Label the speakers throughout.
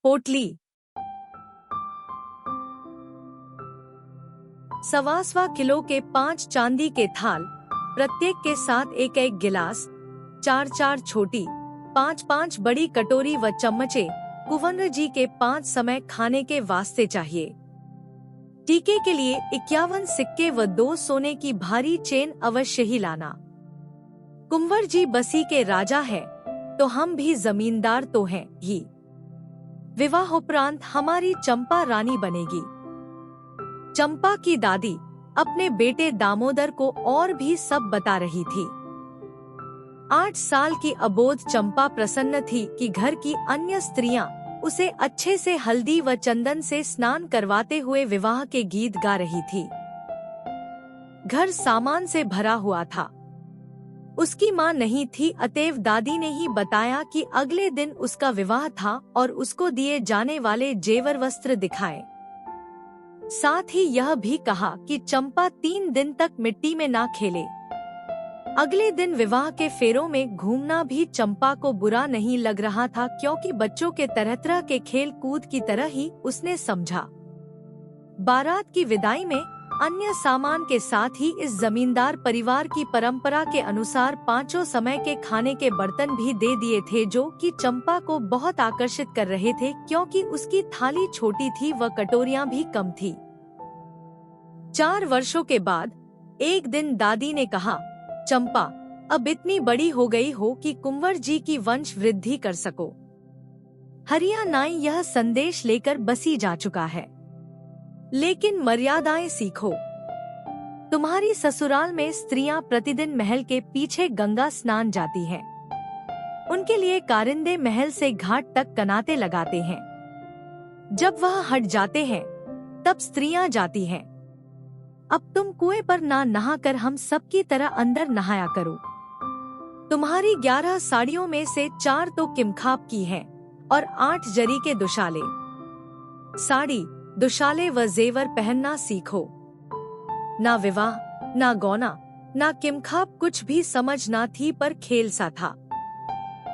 Speaker 1: पोटली। 1.25 किलो के 5 चांदी के थाल, प्रत्येक के साथ एक एक गिलास, 4 छोटी, 5 बड़ी कटोरी व चम्मचे कुंवर जी के 5 समय खाने के वास्ते चाहिए। टीके के लिए 51 सिक्के व 2 सोने की भारी चेन अवश्य ही लाना। कुंवर जी बसी के राजा है, तो हम भी जमींदार तो हैं ही। विवाहोपरांत हमारी चंपा रानी बनेगी। चंपा की दादी अपने बेटे दामोदर को और भी सब बता रही थी। 8 साल की अबोध चंपा प्रसन्न थी कि घर की अन्य स्त्रियां उसे अच्छे से हल्दी व चंदन से स्नान करवाते हुए विवाह के गीत गा रही थी। घर सामान से भरा हुआ था। उसकी मां नहीं थी, अतएव दादी ने ही बताया कि अगले दिन उसका विवाह था और उसको दिए जाने वाले जेवर वस्त्र दिखाए। साथ ही यह भी कहा कि चंपा 3 दिन तक मिट्टी में ना खेले। अगले दिन विवाह के फेरों में घूमना भी चंपा को बुरा नहीं लग रहा था, क्योंकि बच्चों के तरह तरह के खेल कूद की तरह ही उसने समझा। बारात की विदाई में अन्य सामान के साथ ही इस जमींदार परिवार की परंपरा के अनुसार 5 समय के खाने के बर्तन भी दे दिए थे, जो कि चंपा को बहुत आकर्षित कर रहे थे, क्योंकि उसकी थाली छोटी थी व कटोरियां भी कम थी। 4 वर्षों के बाद एक दिन दादी ने कहा, चंपा, अब इतनी बड़ी हो गई हो कि कुंवर जी की वंश वृद्धि कर सको। हरियाणाई यह संदेश लेकर बसी जा चुका है, लेकिन मर्यादाएं सीखो। तुम्हारी ससुराल में स्त्रियां प्रतिदिन महल के पीछे गंगा स्नान जाती हैं। उनके लिए कारिंदे महल से घाट तक कनाते लगाते हैं। जब वह हट जाते हैं, तब स्त्रियां जाती हैं। अब तुम कुएं पर ना नहाकर हम सब की तरह अंदर नहाया करो। तुम्हारी 11 साड़ियों में से 4 तो किमखाब की हैं और 8 जरी के दुशाले। साड़ी, दुशाले व जेवर पहनना सीखो। ना विवाह, ना गौना, ना किमखाब कुछ भी समझ ना थी, पर खेल सा था।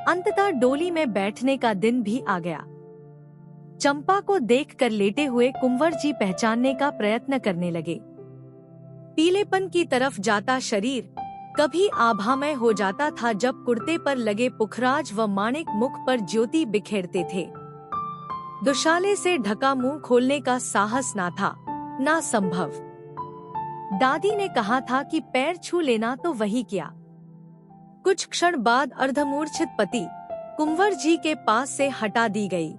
Speaker 1: अंततः डोली में बैठने का दिन भी आ गया। चंपा को देखकर लेटे हुए कुंवर जी पहचानने का प्रयत्न करने लगे। पीलेपन की तरफ जाता शरीर कभी आभामय हो जाता था जब कुर्ते पर लगे पुखराज व माणिक मुख पर ज्योति बिखेरते थे। दुशाले से ढका मुंह खोलने का साहस ना था, ना संभव। दादी ने कहा था कि पैर छू लेना, तो वही किया। कुछ क्षण बाद अर्धमूर्छित पति कुंवर जी के पास से हटा दी गई।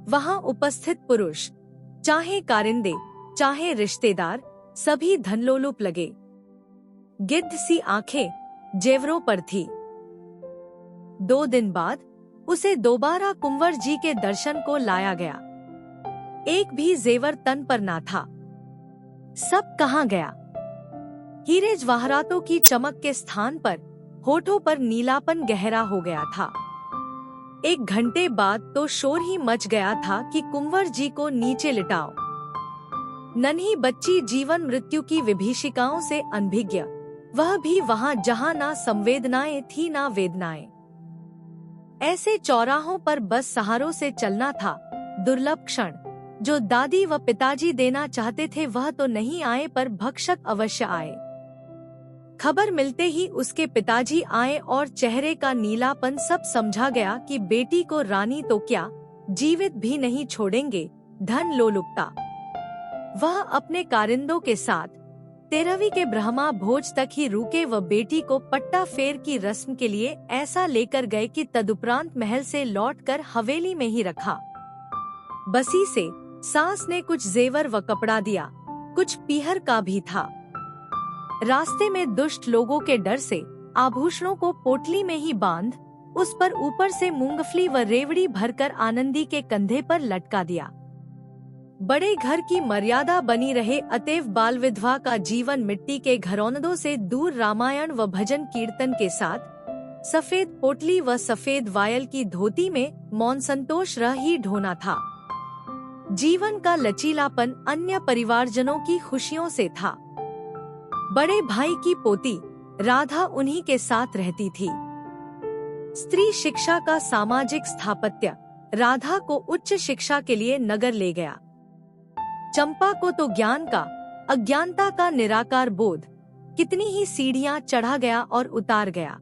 Speaker 1: वहां उपस्थित पुरुष, चाहे कारिंदे चाहे रिश्तेदार, सभी धनलोलुप लगे। गिद्ध सी आंखें जेवरों पर थी। 2 दिन बाद उसे दोबारा कुंवर जी के दर्शन को लाया गया। एक भी जेवर तन पर ना था। सब कहाँ गया? हीरे जवाहरातों की चमक के स्थान पर होठों पर नीलापन गहरा हो गया था। 1 घंटे बाद तो शोर ही मच गया था कि कुंवर जी को नीचे लिटाओ। नन्ही बच्ची जीवन मृत्यु की विभीषिकाओं से अनभिज्ञ, वह भी वहां जहां ना संवेदनाएं थी ना वेदनाएं। ऐसे चौराहों पर बस सहारों से चलना था। दुर्लभ क्षण जो दादी व पिताजी देना चाहते थे वह तो नहीं आए, पर भक्षक अवश्य आए। खबर मिलते ही उसके पिताजी आए और चेहरे का नीलापन सब समझा गया कि बेटी को रानी तो क्या, जीवित भी नहीं छोड़ेंगे। धन लोलुपता। वह अपने कारिंदों के साथ 13वीं के ब्रह्मा भोज तक ही रुके व बेटी को पट्टा फेर की रस्म के लिए ऐसा लेकर गए कि तदुपरांत महल से लौटकर हवेली में ही रखा। बसी से सास ने कुछ जेवर व कपड़ा दिया, कुछ पीहर का भी था। रास्ते में दुष्ट लोगों के डर से आभूषणों को पोटली में ही बांध उस पर ऊपर से मूंगफली व रेवड़ी भरकर आनंदी के कंधे पर लटका दिया। बड़े घर की मर्यादा बनी रहे, अतएव बाल विधवा का जीवन मिट्टी के घरौंदों से दूर रामायण व भजन कीर्तन के साथ सफेद पोटली व सफेद वायल की धोती में मौन संतोष रह ही ढोना था। जीवन का लचीलापन अन्य परिवारजनों की खुशियों से था। बड़े भाई की पोती राधा उन्हीं के साथ रहती थी। स्त्री शिक्षा का सामाजिक स्थापत्य राधा को उच्च शिक्षा के लिए नगर ले गया। चंपा को तो ज्ञान का, अज्ञानता का निराकार बोध कितनी ही सीढ़ियां चढ़ा गया और उतार गया।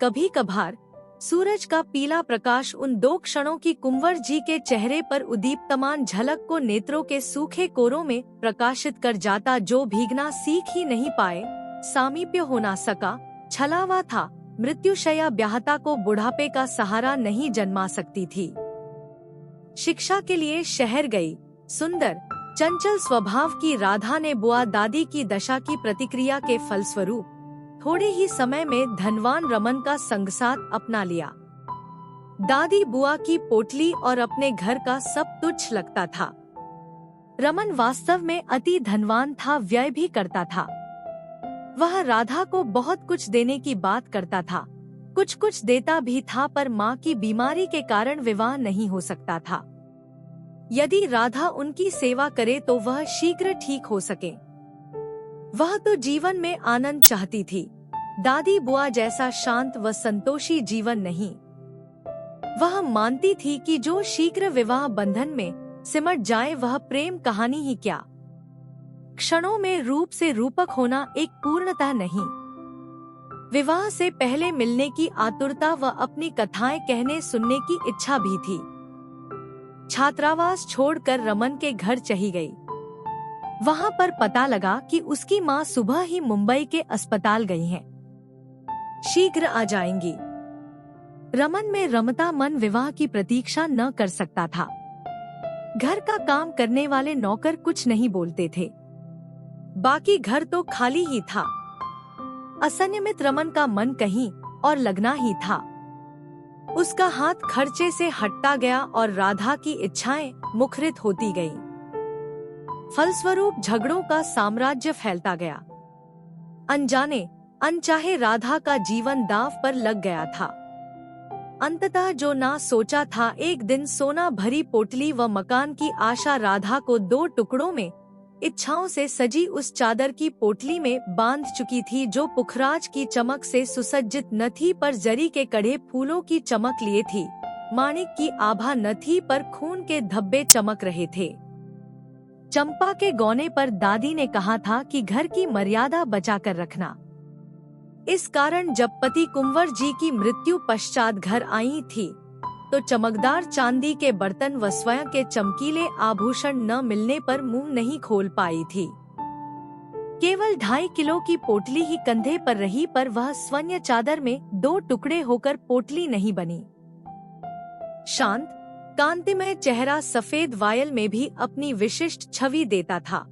Speaker 1: कभी कभार सूरज का पीला प्रकाश उन 2 क्षणों की कुंवर जी के चेहरे पर उदीप्तमान झलक को नेत्रों के सूखे कोरों में प्रकाशित कर जाता, जो भीगना सीख ही नहीं पाए, सामीप्य हो ना सका, छलावा था, मृत्युशया ब्याहता को बुढ़ापे का सहारा नहीं जन्मा सकती थी। शिक्षा के लिए शहर गई सुंदर चंचल स्वभाव की राधा ने बुआ दादी की दशा की प्रतिक्रिया के फलस्वरूप थोड़े ही समय में धनवान रमन का संगसाथ अपना लिया। दादी बुआ की पोटली और अपने घर का सब तुच्छ लगता था। रमन वास्तव में अति धनवान था, व्यय भी करता था। वह राधा को बहुत कुछ देने की बात करता था, कुछ कुछ देता भी था, पर माँ की बीमारी के कारण विवाह नहीं हो सकता था। यदि राधा उनकी सेवा करे तो वह शीघ्र ठीक हो सके। वह तो जीवन में आनंद चाहती थी, दादी बुआ जैसा शांत व संतोषी जीवन नहीं। वह मानती थी कि जो शीघ्र विवाह बंधन में सिमट जाए वह प्रेम कहानी ही क्या, क्षणों में रूप से रूपक होना एक पूर्णता नहीं। विवाह से पहले मिलने की आतुरता व अपनी कथाएं कहने सुनने की इच्छा भी थी। छात्रावास छोड़कर रमन के घर चली गई। वहां पर पता लगा कि उसकी माँ सुबह ही मुंबई के अस्पताल गई हैं। शीघ्र आ जाएंगी। रमन में रमता मन विवाह की प्रतीक्षा न कर सकता था। घर का काम करने वाले नौकर कुछ नहीं बोलते थे, बाकी घर तो खाली ही था। असंयमित रमन का मन कहीं और लगना ही था। उसका हाथ खर्चे से हटता गया और राधा की इच्छाएं मुखरित होती गईं। फलस्वरूप झगड़ों का साम्राज्य फैलता गया। अनजाने अनचाहे राधा का जीवन दांव पर लग गया था। अंततः जो ना सोचा था, एक दिन सोना भरी पोटली व मकान की आशा राधा को 2 टुकड़ों में इच्छाओं से सजी उस चादर की पोटली में बांध चुकी थी, जो पुखराज की चमक से सुसज्जित न थी पर जरी के कड़े फूलों की चमक लिए थी। माणिक की आभा न थी पर खून के धब्बे चमक रहे थे। चंपा के गौने पर दादी ने कहा था कि घर की मर्यादा बचाकर रखना। इस कारण जब पति कुंवर जी की मृत्यु पश्चात घर आई थी तो चमकदार चांदी के बर्तन व स्वयं के चमकीले आभूषण न मिलने पर मुंह नहीं खोल पाई थी। केवल 2.5 किलो की पोटली ही कंधे पर रही, पर वह स्वर्ण चादर में 2 टुकड़े होकर पोटली नहीं बनी। शांत कांतिमय चेहरा सफेद वायल में भी अपनी विशिष्ट छवि देता था।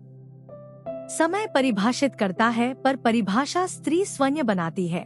Speaker 1: समय परिभाषित करता है, पर परिभाषा स्त्री स्वयं बनाती है।